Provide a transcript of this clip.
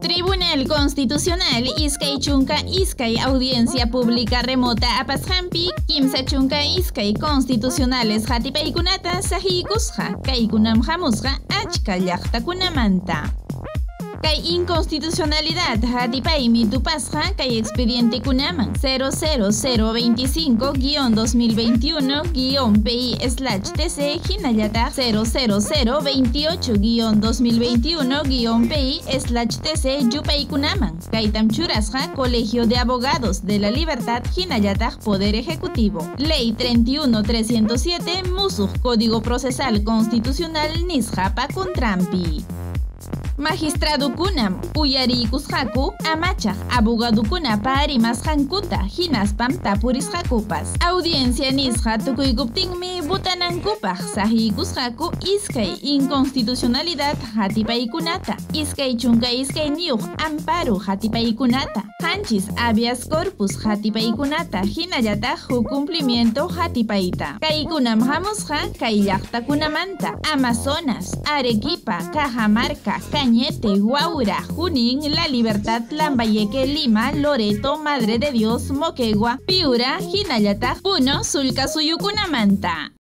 Tribunal Constitucional Iskay Chunka Iskay Audiencia Pública Remota Apashampi Kimsa Chunka Iskay Constitucionales Hatipaykunata Sahikusja Kaykunam Hamusja Achka Llaqtakunamanta. Kay inconstitucionalidad hatipaymi tupasqa kay expediente kunaman 0002021-PI/TC hinallataq 00028-2021-PI/TC yupaykunaman kaytam churasqa Colegio de Abogados de la Libertad hinallataq Poder Ejecutivo. Ley 31307 musuq Código Procesal Constitucional nisqa pakuntrampi. Magistrado kunam uyarikusqaku amachaq abogadukuna parimasqankuta hinaspam tapurisqakupas. Audiencia nisqa tukuykuptinmi butanankupaq sahikusqaku iskay inconstitucionalidad hatipaykunata, iskay chunka iskay niyuq amparo hatipaykunata, hanchis habeas corpus hatipaykunata hinallataq huk cumplimiento hatipayta. Kaykunam hamusqa kay llaqtakunamanta: Amazonas, Arequipa, Cajamarca, Cañete, Guaura, Junín, La Libertad, Lambayeque, Lima, Loreto, Madre de Dios, Moquegua, Piura, Hinallataq, Puno, Sulca Suyukunamanta.